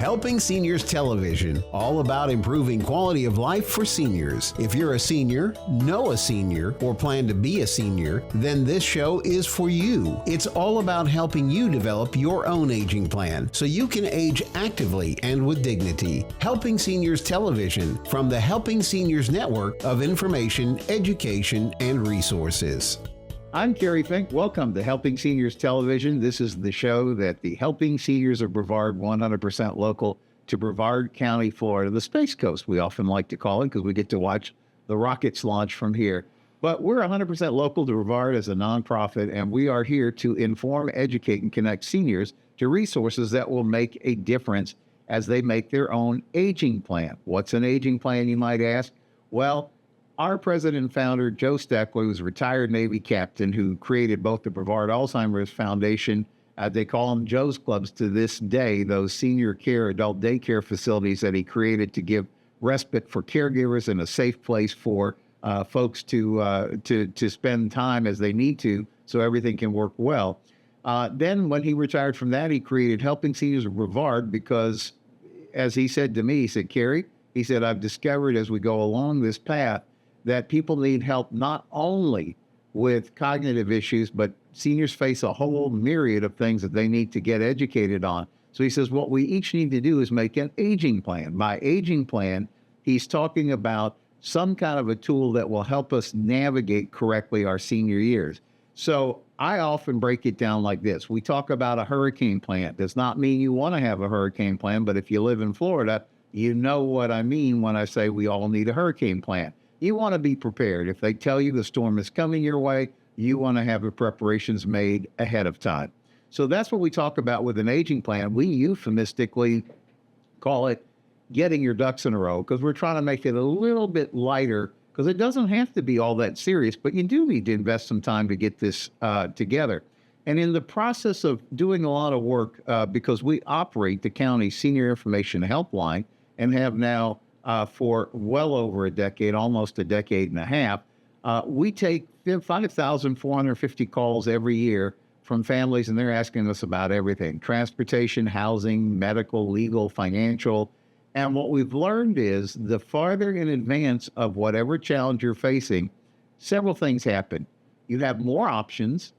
Helping Seniors Television, all about improving quality of life for seniors. If you're a senior, know a senior, or plan to be a senior, then this show is for you. It's all about helping you develop your own aging plan so you can age actively and with dignity. Helping Seniors Television from the Helping Seniors Network of information, education, and resources. I'm Kerry Fink. Welcome to Helping Seniors Television. This is the show that the Helping Seniors of Brevard, 100% local to Brevard County, Florida, the Space Coast, we often like to call it, because we get to watch the rockets launch from here. But we're 100% local to Brevard as a nonprofit, and we are here to inform, educate, and connect seniors to resources that will make a difference as they make their own aging plan. What's an aging plan, you might ask? Well, our president and founder, Joe Steckley, was a retired Navy captain who created both the Brevard Alzheimer's Foundation, they call them Joe's Clubs to this day, those senior care, adult daycare facilities that he created to give respite for caregivers and a safe place for folks to spend time as they need to so everything can work well. Then when he retired from that, he created Helping Seniors of Brevard because, as he said to me, he said, Kerry, he said, I've discovered as we go along this path that people need help not only with cognitive issues, but seniors face a whole myriad of things that they need to get educated on. So he says, what we each need to do is make an aging plan. By aging plan, he's talking about some kind of a tool that will help us navigate correctly our senior years. So I often break it down like this. We talk about a hurricane plan. Does not mean you want to have a hurricane plan, but if you live in Florida, you know what I mean when I say we all need a hurricane plan. You want to be prepared. If they tell you the storm is coming your way, you want to have the preparations made ahead of time. So that's what we talk about with an aging plan. We euphemistically call it getting your ducks in a row because we're trying to make it a little bit lighter because it doesn't have to be all that serious, but you do need to invest some time to get this together. And in the process of doing a lot of work, because we operate the county senior information helpline and have now for well over a decade, almost a decade and a half, we take 5,450 calls every year from families, and they're asking us about everything: transportation, housing, medical, legal, financial. And what we've learned is the farther in advance of whatever challenge you're facing, several things happen. You have more options.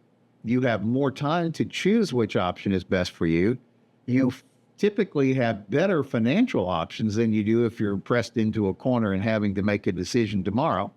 You have more time to choose which option is best for you. You typically have better financial options than you do if you're pressed into a corner and having to make a decision tomorrow.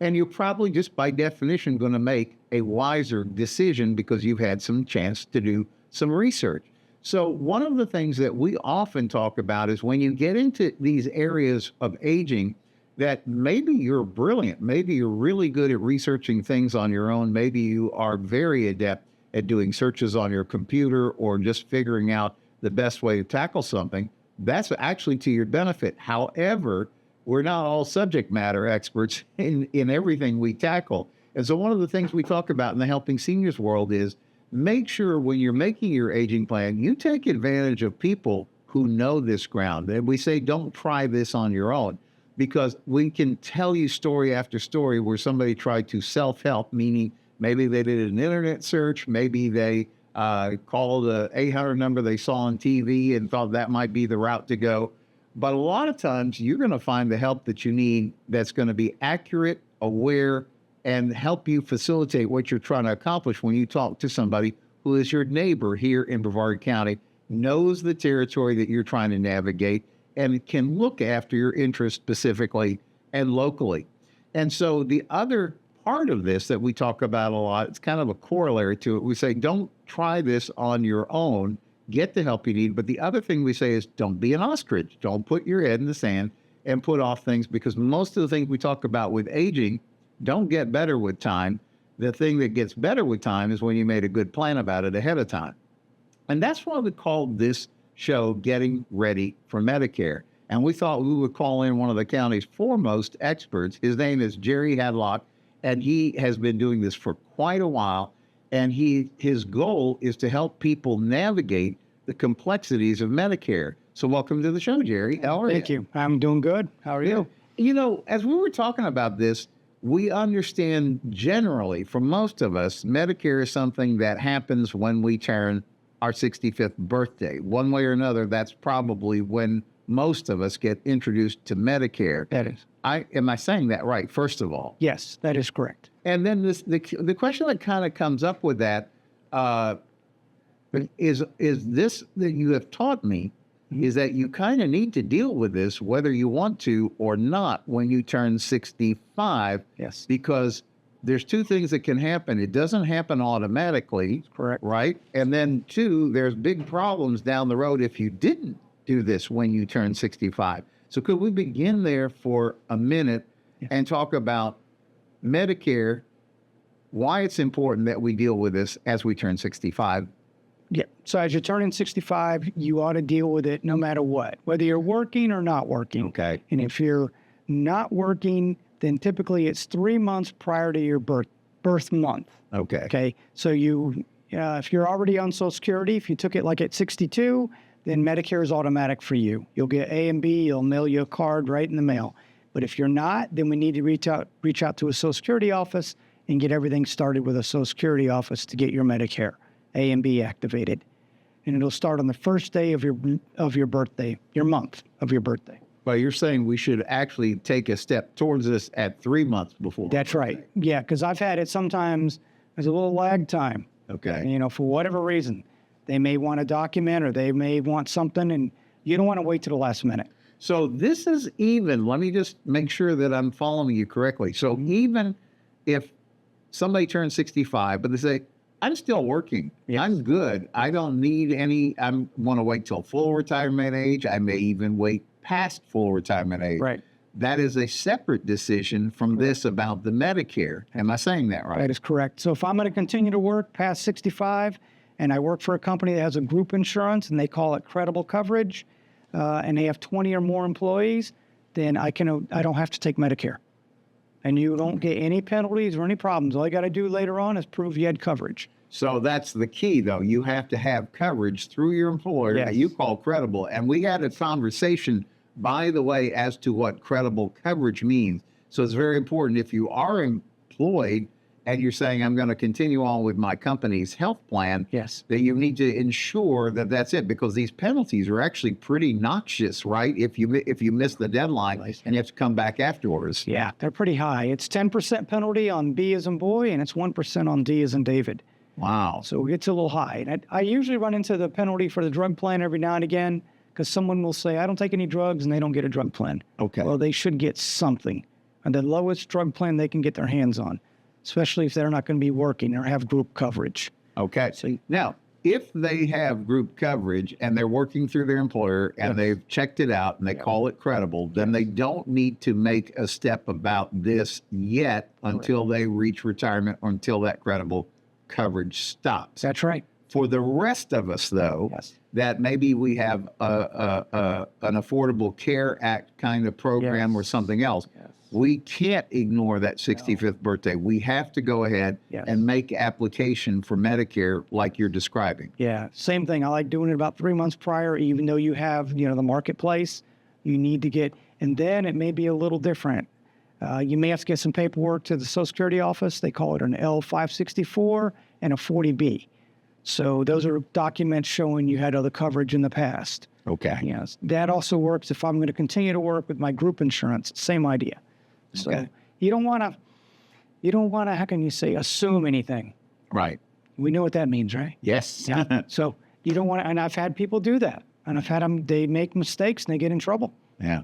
And you're probably just by definition going to make a wiser decision because you've had some chance to do some research. So one of the things that we often talk about is when you get into these areas of aging that maybe you're brilliant, maybe you're really good at researching things on your own, maybe you are very adept at doing searches on your computer or just figuring out the best way to tackle something, that's actually to your benefit. However, we're not all subject matter experts in everything we tackle. And so one of the things we talk about in the Helping Seniors world is make sure when you're making your aging plan, you take advantage of people who know this ground. And we say, don't try this on your own, because we can tell you story after story where somebody tried to self-help, meaning maybe they did an internet search, maybe they called the 800 number they saw on TV and thought that might be the route to go. But a lot of times you're going to find the help that you need that's going to be accurate, aware, and help you facilitate what you're trying to accomplish when you talk to somebody who is your neighbor here in Brevard County, knows the territory that you're trying to navigate, and can look after your interests specifically and locally. And so the other part of this that we talk about a lot, it's kind of a corollary to it. We say, don't try this on your own, get the help you need. But the other thing we say is don't be an ostrich. Don't put your head in the sand and put off things, because most of the things we talk about with aging don't get better with time. The thing that gets better with time is when you made a good plan about it ahead of time. And that's why we called this show Getting Ready for Medicare. And we thought we would call in one of the county's foremost experts. His name is Jerry Hadlock, and he has been doing this for quite a while. And his goal is to help people navigate the complexities of Medicare. So welcome to the show, Jerry. How are you? Thank you. I'm doing good. How are you? You know, as we were talking about this, we understand generally, for most of us, Medicare is something that happens when we turn our 65th birthday. One way or another, that's probably when most of us get introduced to Medicare. That is. Am I saying that right, first of all? Yes, that is correct. And then the question that kind of comes up with that is this that you have taught me is that you kind of need to deal with this whether you want to or not when you turn 65. Yes. Because there's two things that can happen. It doesn't happen automatically. Correct. Right? And then two, there's big problems down the road if you didn't do this when you turn 65. So could we begin there for a minute and talk about Medicare, why it's important that we deal with this as we turn 65? Yeah. So as you're turning 65, you ought to deal with it no matter what, whether you're working or not working. Okay. And if you're not working, then typically it's 3 months prior to your birth month. Okay. Okay. So if you're already on Social Security, if you took it like at 62, then Medicare is automatic for you. You'll get A and B. You'll mail you a card right in the mail. But if you're not, then we need to reach out to a Social Security office and get everything started with a Social Security office to get your Medicare A and B activated. And it'll start on the first day of your birthday, your month of your birthday. Well, you're saying we should actually take a step towards this at 3 months before. That's right. Yeah, because I've had it sometimes. There's a little lag time. Okay. For whatever reason. They may want a document or they may want something, and you don't want to wait to the last minute. So this is even, let me just make sure that I'm following you correctly. So even if somebody turns 65, but they say, I'm still working. Yes. I'm good. I don't need any, I want to wait till full retirement age. I may even wait past full retirement age. Right. That is a separate decision from this about the Medicare. Am I saying that right? That is correct. So if I'm going to continue to work past 65 and I work for a company that has a group insurance and they call it credible coverage, and they have 20 or more employees, then I don't have to take Medicare. And you don't get any penalties or any problems. All you got to do later on is prove you had coverage. So that's the key, though. You have to have coverage through your employer that you call credible. And we had a conversation, by the way, as to what credible coverage means. So it's very important if you are employed and you're saying, I'm going to continue on with my company's health plan, Yes. that you need to ensure that that's it, because these penalties are actually pretty noxious, right? If you miss the deadline and you have to come back afterwards. Yeah, they're pretty high. It's 10% penalty on B as in boy, and it's 1% on D as in David. Wow. So it's a little high. And I usually run into the penalty for the drug plan every now and again, because someone will say, I don't take any drugs, and they don't get a drug plan. Okay. Well, they should get something. And the lowest drug plan they can get their hands on, especially if they're not going to be working or have group coverage. Okay. So Now, if they have group coverage and they're working through their employer and they've checked it out and they call it credible, then they don't need to make a step about this yet until they reach retirement or until that credible coverage stops. That's right. For the rest of us, though, Yes. that maybe we have an Affordable Care Act kind of program or something else, we can't ignore that 65th birthday. We have to go ahead and make application for Medicare like you're describing. Yeah, same thing. I like doing it about 3 months prior, even though you have, the marketplace. You need to get, and then it may be a little different. You may have to get some paperwork to the Social Security office. They call it an L564 and a 40B. So those are documents showing you had other coverage in the past. Okay. Yes, that also works if I'm going to continue to work with my group insurance. Same idea. So you don't want to, how can you say, assume anything. Right. We know what that means, right? Yes. Yeah. So you don't want to, and I've had people do that. And I've had them, they make mistakes and they get in trouble. Yeah.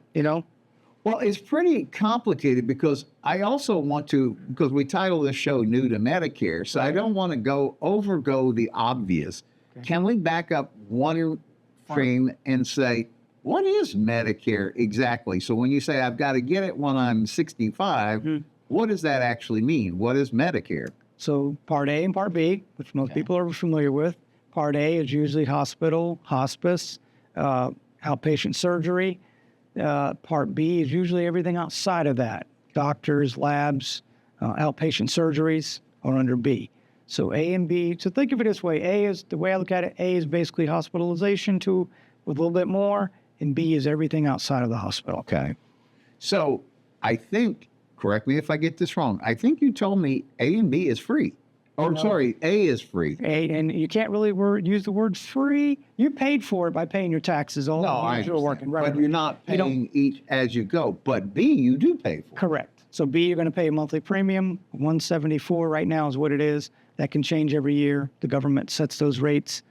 Well, it's pretty complicated because I also want to, because we title this show New to Medicare, so I don't want to overgo the obvious. Okay. Can we back up one frame and say, what is Medicare exactly? So when you say I've got to get it when I'm 65, what does that actually mean? What is Medicare? So Part A and Part B, which most people are familiar with. Part A is usually hospital, hospice, outpatient surgery. Part B is usually everything outside of that. Doctors, labs, outpatient surgeries are under B. So A and B, so think of it this way. A is, the way I look at it, A is basically hospitalization with a little bit more, and B is everything outside of the hospital. Okay. So I think, correct me if I get this wrong, I think you told me A and B is free. Oh, sorry, A is free. And you can't really use the word free. You paid for it by paying your taxes all No, the I years you're working. understand. But you're not paying each as you go. But B, you do pay for. Correct. So B, you're going to pay a monthly premium. 174 right now is what it is. That can change every year. The government sets those rates.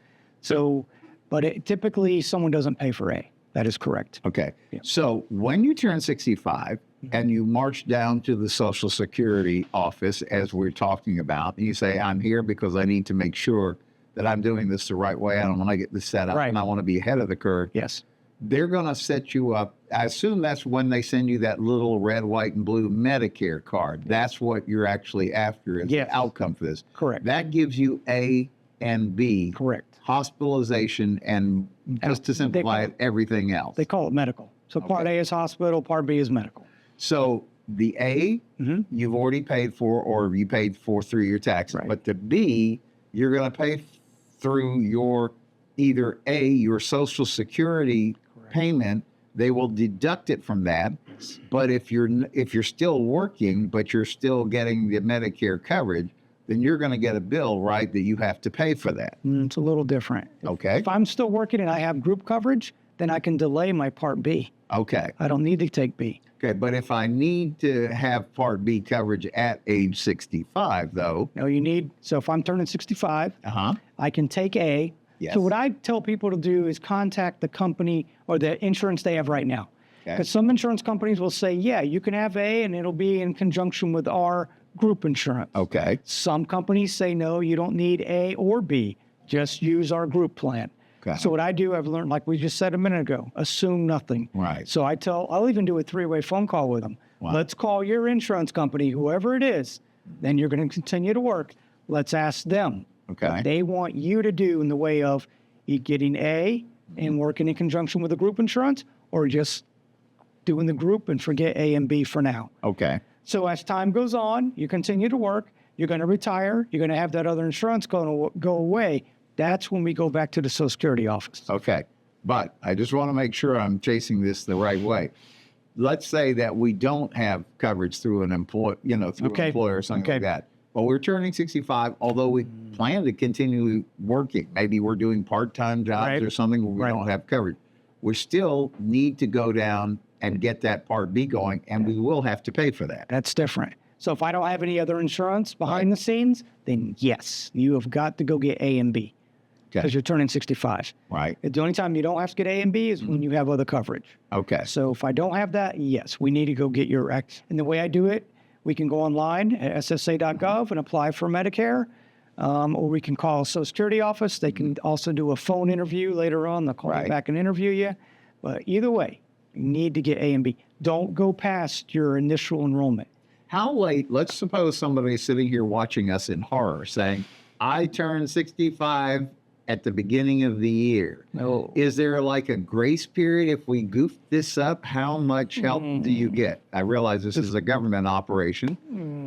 So, but typically someone doesn't pay for A. That is correct. Okay. Yeah. So when you turn 65 and you march down to the Social Security office, as we're talking about, and you say, I'm here because I need to make sure that I'm doing this the right way. I don't want to get this set up Right. and I want to be ahead of the curve. Yes. They're going to set you up. I assume that's when they send you that little red, white, and blue Medicare card. That's what you're actually after as Yes. the outcome for this. Correct. That gives you A and B. Correct. Hospitalization and just to simplify it, everything else. They call it medical. So Part A is hospital, Part B is medical. So the A, you've already paid for, or you paid for through your taxes. Right. But the B, you're going to pay through your either A, your Social Security payment. They will deduct it from that. But if you're still working, but you're still getting the Medicare coverage, then you're going to get a bill, right, that you have to pay for that. It's a little different. Okay. If I'm still working and I have group coverage, then I can delay my Part B. Okay. I don't need to take B. Okay. But if I need to have Part B coverage at age 65, though. No, you need. So if I'm turning 65, I can take A. Yes. So what I tell people to do is contact the company or the insurance they have right now. Because some insurance companies will say, yeah, you can have A and it'll be in conjunction with our group insurance. Okay. Some companies say, no, you don't need A or B. Just use our group plan. Okay. So what I do, I've learned, like we just said a minute ago, assume nothing. Right. So I'll even do a 3-way phone call with them. Wow. Let's call your insurance company, whoever it is. Then you're going to continue to work. Let's ask them Okay. what they want you to do in the way of you getting A and working in conjunction with the group insurance, or just doing the group and forget A and B for now. Okay. So as time goes on, you continue to work, you're going to retire, you're going to have that other insurance go away. That's when we go back to the Social Security office. Okay. But I just want to make sure I'm chasing this the right way. Let's say that we don't have coverage through an employer, through an employer or something like that. But we're turning 65, although we plan to continue working. Maybe we're doing part-time jobs or something where we don't have coverage. We still need to go down and get that Part B going, and we will have to pay for that. That's different. So if I don't have any other insurance behind the scenes, then yes, you have got to go get A and B because you're turning 65. Right. The only time you don't have to get A and B is when you have other coverage. Okay. So if I don't have that, yes, we need to go get your X. And the way I do it, we can go online at ssa.gov and apply for Medicare, or we can call a Social Security office. They can also do a phone interview later on. They'll call you back and interview you. But either way, you need to get A and B. Don't go past your initial enrollment. How late? Let's suppose somebody's sitting here watching us in horror saying, I turned 65 at the beginning of the year. No. Is there like a grace period if we goof this up? How much help do you get? I realize this is a government operation,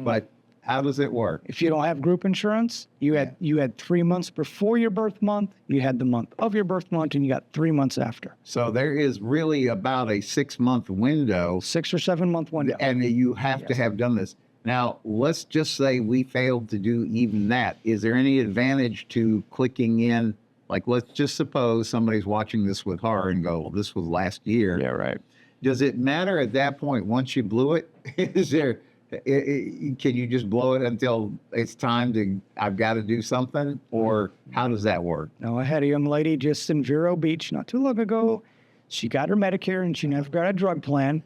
but how does it work? If you don't have group insurance, you had 3 months before your birth month, you had the month of your birth month, and you got 3 months after. So there is really about a 6-month window. 6 or 7 month window. And you have to have done this. Now, let's just say we failed to do even that. Is there any advantage to clicking in? Like, let's just suppose somebody's watching this with horror and go, well, this was last year. Yeah, right. Does it matter at that point, once you blew it? Can you just blow it until it's time to, I've got to do something? Or how does that work? No, I had a young lady just in Vero Beach not too long ago. She got her Medicare and she never got a drug plan.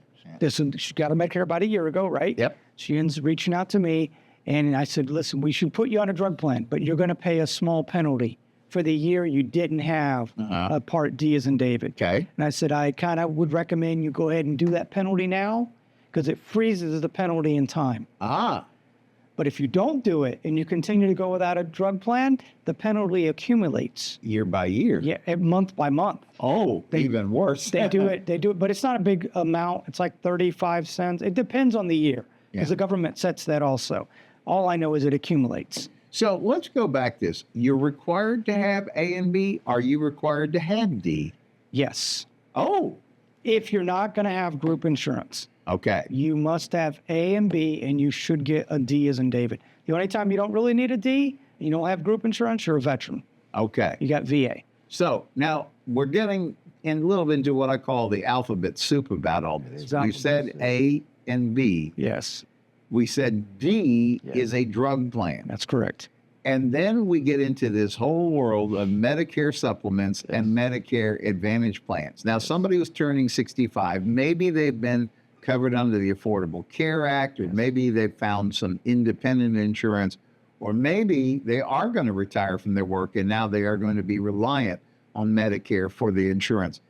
She got a Medicare about a year ago, right? Yep. She ends reaching out to me and I said, listen, we should put you on a drug plan, but you're going to pay a small penalty for the year you didn't have a Part D as in David. Okay. And I said, I kind of would recommend you go ahead and do that penalty now because it freezes the penalty in time. But if you don't do it and you continue to go without a drug plan, the penalty accumulates. Year by year? Yeah, month by month. Oh, even worse. They do it, but it's not a big amount. It's like 35 cents. It depends on the year because the government sets that also. All I know is it accumulates. So let's go back this. You're required to have A and B. Are you required to have D? Yes. Oh. If you're not going to have group insurance. Okay. You must have A and B, and you should get a D as in David. The only time you don't really need a D You don't have group insurance, you're a veteran. Okay. You got VA. So now we're getting in a little bit into what I call the alphabet soup about all this. Exactly. We said A and B. Yes, We said D is a drug plan. that's correct. And then we get into this whole world of Medicare supplements and Medicare Advantage plans. Now, somebody who's turning 65, maybe they've been covered under the Affordable Care Act, or maybe they've found some independent insurance, or maybe they are going to retire from their work and now they are going to be reliant on Medicare for the insurance.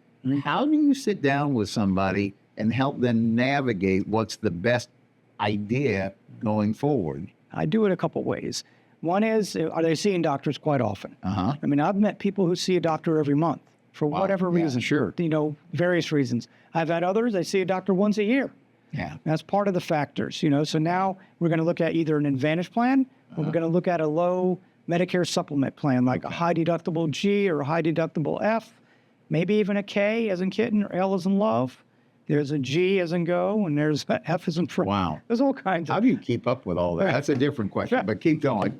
How do you sit down with somebody and help them navigate what's the best idea going forward? I do it a couple ways. One is, are they seeing doctors quite often? Uh-huh. I mean, I've met people who see a doctor every month for whatever Yeah, reason. sure. You know, various reasons. I've had others, they see a doctor once a year. Yeah. That's part of the factors, you know. So now we're going to look at either an Advantage plan or we're going to look at a low Medicare supplement plan, like a high deductible G or a high deductible F, maybe even a K as in kitten or L as in love. There's a G as in go, and there's a F as in friend. Wow. There's all kinds How of. do you keep up with all that? That's a different question, but keep going.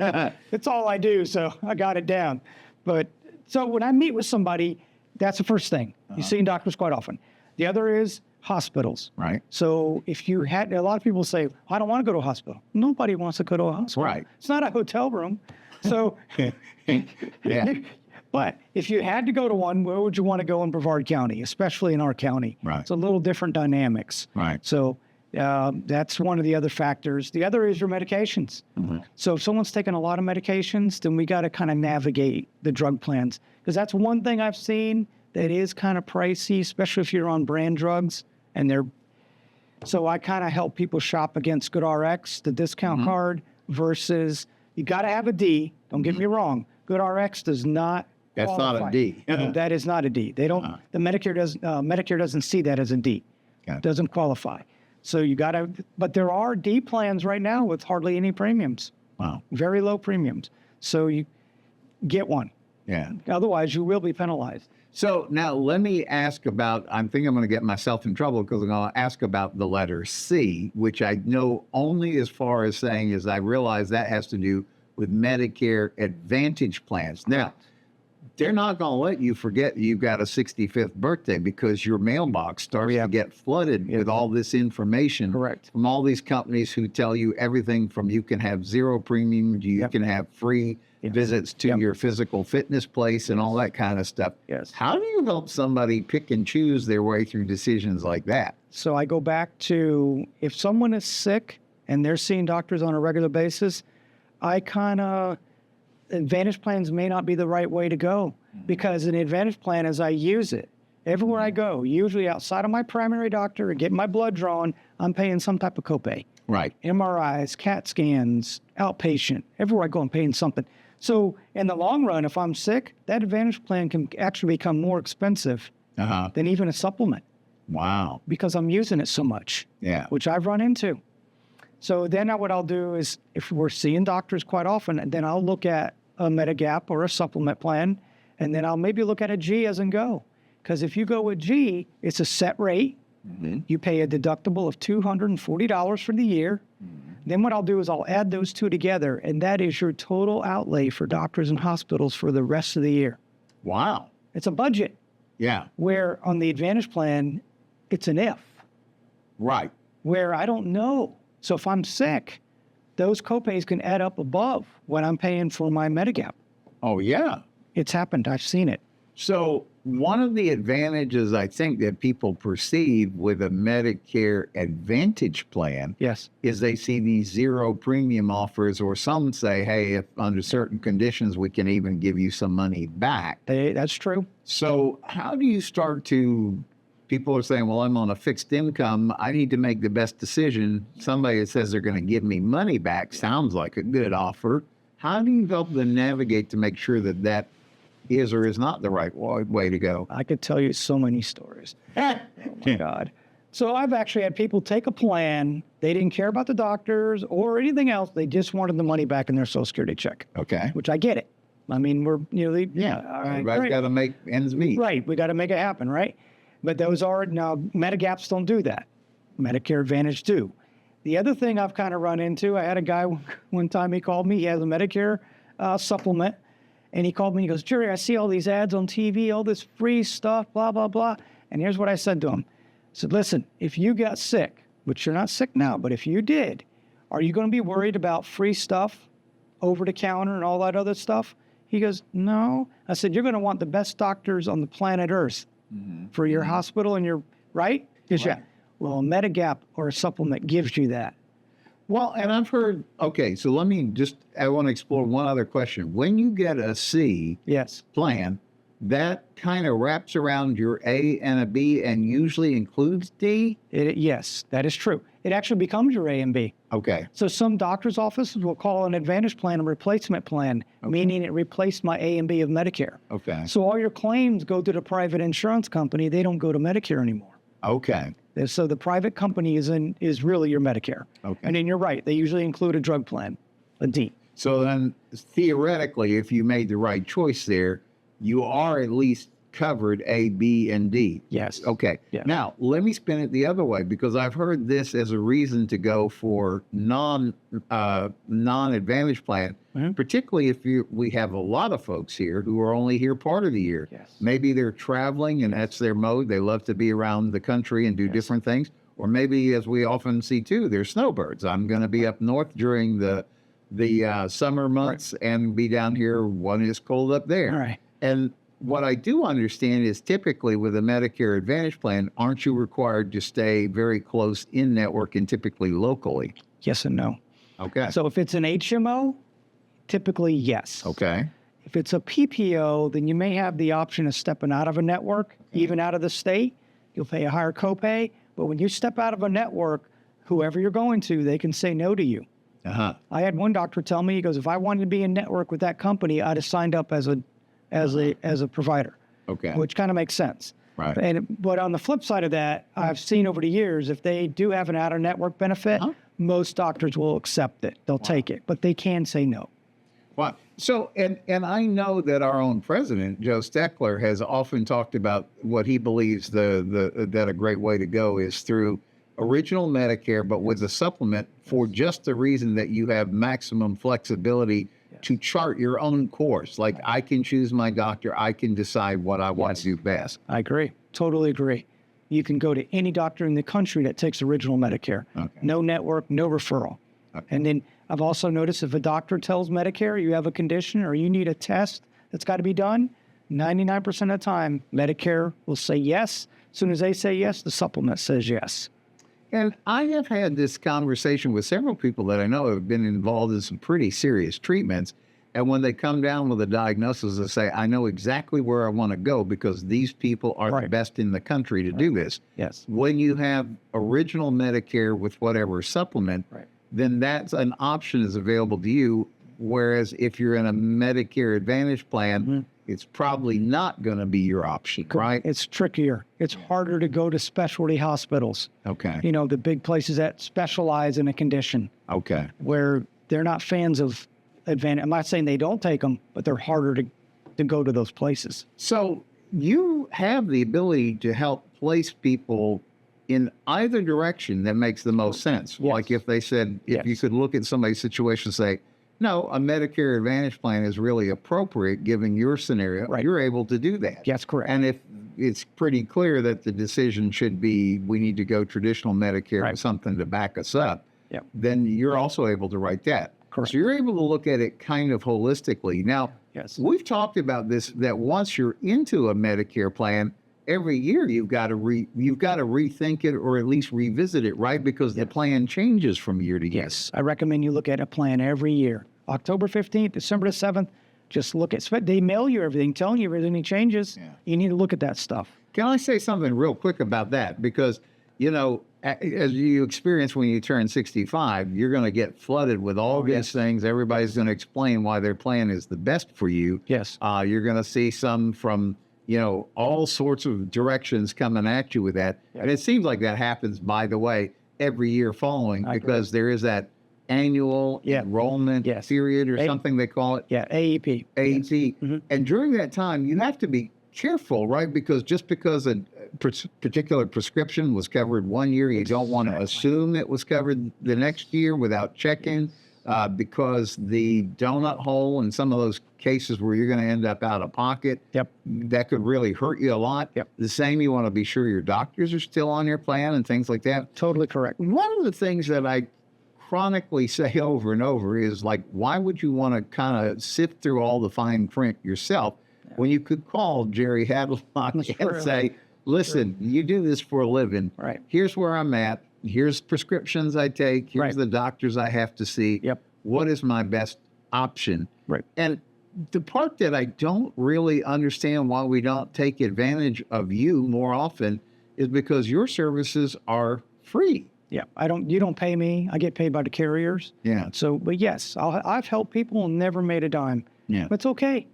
It's all I do, so I got it down. But so when I meet with somebody, that's the first thing. You're seeing doctors quite often. The other is hospitals. Right. So if you had, a lot of people say, I don't want to go to a hospital. Nobody wants to go to a hospital. Right. It's not a hotel room. So, Yeah. but if you had to go to one, where would you want to go in Brevard County, especially in our county? Right. It's a little different dynamics. Right. So that's one of the other factors. The other is your medications. So if someone's taking a lot of medications, then we got to kind of navigate the drug plans, because that's one thing I've seen that is kind of pricey, especially if you're on brand drugs and they're. So I kind of help people shop against GoodRx, the discount card, versus you got to have a D. Don't get me wrong. GoodRx does not. That's not a qualify. D. That is not a D. They don't. The Medicare doesn't see that as a D. Got it. Doesn't qualify. So you got to. But there are D plans right now with hardly any premiums. Wow. Very low premiums. So you get one. Yeah. Otherwise, you will be penalized. So now let me ask about, I think I'm going to get myself in trouble because I'm going to ask about the letter C, which I know only as far as saying is I realize that has to do with Medicare Advantage plans. Now, they're not going to let you forget you've got a 65th birthday because your mailbox starts to get flooded with all this information. Correct. From all these companies who tell you everything from you can have zero premium to you can have free visits to your physical fitness place and all that kind of stuff. Yes. How do you help somebody pick and choose their way through decisions like that? So I go back to, if someone is sick and they're seeing doctors on a regular basis, I kind of, Advantage plans may not be the right way to go, because an Advantage plan, as I use it, everywhere I go, usually outside of my primary doctor and getting my blood drawn, I'm paying some type of copay. Right. MRIs, CAT scans, outpatient, everywhere I go, I'm paying something. So in the long run, if I'm sick, that Advantage plan can actually become more expensive than even a supplement, Wow. because I'm using it so much, Yeah. which I've run into. So then what I'll do is, if we're seeing doctors quite often, then I'll look at a Medigap or a supplement plan, and then I'll maybe look at a G as in go. Because if you go with G, it's a set rate. You pay a deductible of $240 for the year. Then what I'll do is I'll add those two together, and that is your total outlay for doctors and hospitals for the rest of the year. Wow. It's a budget, Yeah. where on the Advantage plan, it's an if, Right. where I don't know. So if I'm sick, those copays can add up above what I'm paying for my Medigap. Oh, yeah. It's happened. I've seen it. So one of the advantages I think that people perceive with a Medicare Advantage plan Yes. is they see these zero premium offers, or some say, hey, if under certain conditions, we can even give you some money back. That's true. So how do you start to, people are saying, well, I'm on a fixed income. I need to make the best decision. Somebody that says they're going to give me money back sounds like a good offer. How do you help them navigate to make sure that that is or is not the right way to go? I could tell you so many stories. Oh, my God. So I've actually had people take a plan. They didn't care about the doctors or anything else. They just wanted the money back in their Social Security check, Okay. which I get it. I mean, we're, you know, Everybody's got to make ends meet. Right. We got to make it happen, right? But those are, now, Medigaps don't do that. Medicare Advantage do. The other thing I've kind of run into, I had a guy one time, he called me, he has a Medicare supplement. And he called me and he goes, Jerry, I see all these ads on TV, all this free stuff, blah, blah, blah. And here's what I said to him. I said, listen, if you got sick, which you're not sick now, but if you did, are you going to be worried about free stuff, over the counter and all that other stuff? He goes, no. I said, you're going to want the best doctors on the planet Earth for your hospital and your, right? Because yeah, well, a Medigap or a supplement gives you that. Well, and I've heard, okay, so I want to explore one other question. When you get a C plan, that kind of wraps around your A and a B and usually includes D? Yes, that is true. It actually becomes your A and B. Okay. So some doctor's offices will call an Advantage plan a replacement plan, meaning it replaced my A and B of Medicare. Okay. So all your claims go to the private insurance company. They don't go to Medicare anymore. Okay. So the private company is really your Medicare. Okay. And then you're right. They usually include a drug plan, a D. So then theoretically, if you made the right choice there, you are at least covered A, B, and D. Yes. Okay. Yeah. Now, let me spin it the other way, because I've heard this as a reason to go for non-Advantage plan, particularly if we have a lot of folks here who are only here part of the year. Yes. Maybe they're traveling and that's their mode. They love to be around the country and do different things. Or maybe, as we often see too, they're snowbirds. I'm going to be up north during the summer months and be down here when it's cold up there. All right. And what I do understand is typically with a Medicare Advantage plan, aren't you required to stay very close in network and typically locally? Yes and no. Okay. So if it's an HMO, typically yes. Okay. If it's a PPO, then you may have the option of stepping out of a network, even out of the state. You'll pay a higher copay. But when you step out of a network, whoever you're going to, they can say no to you. Uh-huh. I had one doctor tell me, he goes, if I wanted to be in network with that company, I'd have signed up as a provider. Okay. Which kind of makes sense. Right. But on the flip side of that, I've seen over the years, if they do have an out-of-network benefit, most doctors will accept it. They'll take it, but they can say no. Wow. So, and I know that our own president, Joe Steckler, has often talked about what he believes that a great way to go is through original Medicare, but with a supplement for just the reason that you have maximum flexibility to chart your own course. Like I can choose my doctor. I can decide what I want to do best. I agree. Totally agree. You can go to any doctor in the country that takes original Medicare. Okay. No network, no referral. Okay. And then I've also noticed if a doctor tells Medicare you have a condition or you need a test that's got to be done, 99% of the time, Medicare will say yes. As soon as they say yes, the supplement says yes. And I have had this conversation with several people that I know have been involved in some pretty serious treatments. And when they come down with a diagnosis, they say, I know exactly where I want to go because these people are the best in the country to do this. Yes. When you have original Medicare with whatever supplement, then that's an option is available to you. Whereas if you're in a Medicare Advantage plan, it's probably not going to be your option, right? It's trickier. It's harder to go to specialty hospitals. Okay. You know, the big places that specialize in a condition. Okay. Where they're not fans of Advantage. I'm not saying they don't take them, but they're harder to go to those places. So you have the ability to help place people in either direction that makes the most sense. Yes. Like if they said, if you could look at somebody's situation and say, no, a Medicare Advantage plan is really appropriate given your scenario. You're able to do that. That's correct. And if it's pretty clear that the decision should be we need to go traditional Medicare with something to back us up, then you're also able to write that. Correct. So you're able to look at it kind of holistically. Now, we've talked about this, that once you're into a Medicare plan, every year you've got to rethink it or at least revisit it, right? Because the plan changes from year to year. Yes, I recommend you look at a plan every year. October 15th, December the 7th, just look at, they mail you everything, telling you if there's any changes. You need to look at that stuff. Can I say something real quick about that? Because, you know, as you experience when you turn 65, you're going to get flooded with all these things. Everybody's going to explain why their plan is the best for you. Yes. You're going to see some from, you know, all sorts of directions coming at you with that. And it seems like that happens, by the way, every year following because there is that annual enrollment period or something they call it. AEP. AEP. And during that time, you have to be careful, right? Because just because a particular prescription was covered one year, you don't want to assume it was covered the next year without checking. because the donut hole and some of those cases where you're going to end up out of pocket, that could really hurt you a lot. The same, you want to be sure your doctors are still on your plan and things like that. Totally correct. One of the things that I chronically say over and over is like, why would you want to kind of sift through all the fine print yourself when you could call Jerry Hadlock and say, listen, you do this for a living. Right. Here's where I'm at. Here's prescriptions I take. Here's the doctors I have to see. What is my best option? Right. And the part that I don't really understand why we don't take advantage of you more often is because your services are free. Yeah, you don't pay me. I get paid by the carriers. Yeah. So, but yes, I've helped people and never made a dime. Yeah. It's okay.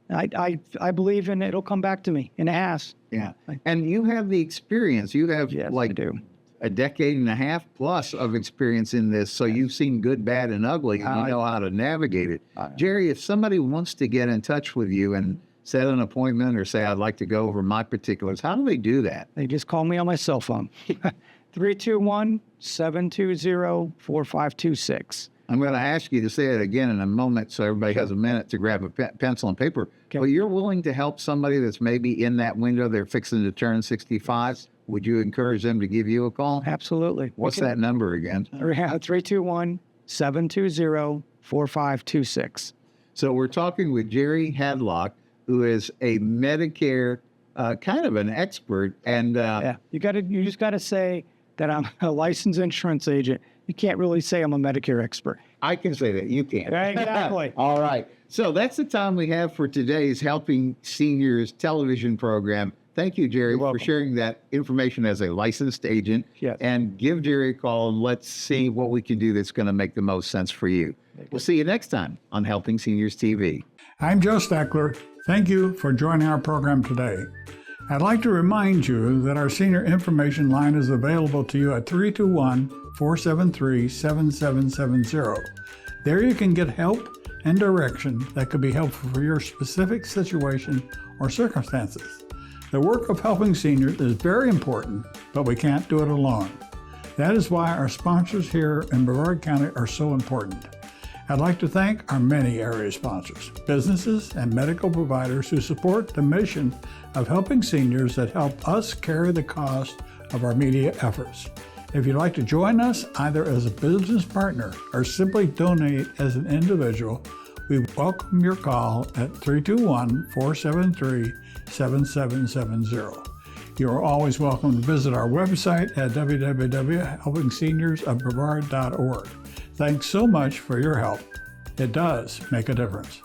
I believe in it. It'll come back to me, and it has. Yeah. And you have the experience. You have I do. A decade and a half plus of experience in this. So you've seen good, bad, and ugly, and you know how to navigate it. Jerry, if somebody wants to get in touch with you and set an appointment or say, I'd like to go over my particulars, how do they do that? They just call me on my cell phone. 321-720-4526. I'm going to ask you to say it again in a moment so everybody has a minute to grab a pencil and paper. Okay. Well, you're willing to help somebody that's maybe in that window, they're fixing to turn 65. Would you encourage them to give you a call? Absolutely. What's that number again? 321-720-4526. So we're talking with Jerry Hadlock, who is a Medicare kind of an expert. And you just got to say that I'm a licensed insurance agent. You can't really say I'm a Medicare expert. I can say that. You can't. Exactly. All right. So that's the time we have for today's Helping Seniors television program. Thank you, Jerry, for sharing that information as a licensed agent. Yes. And give Jerry a call and let's see what we can do that's going to make the most sense for you. We'll see you next time on Helping Seniors TV. I'm Joe Steckler. Thank you for joining our program today. I'd like to remind you that our senior information line is available to you at 321-473-7770. There you can get help and direction that could be helpful for your specific situation or circumstances. The work of helping seniors is very important, but we can't do it alone. That is why our sponsors here in Brevard County are so important. I'd like to thank our many area sponsors, businesses, and medical providers who support the mission of helping seniors that help us carry the cost of our media efforts. If you'd like to join us either as a business partner or simply donate as an individual, we welcome your call at 321-473-7770. You are always welcome to visit our website at www.helpingseniorsofbrevard.org. Thanks so much for your help. It does make a difference.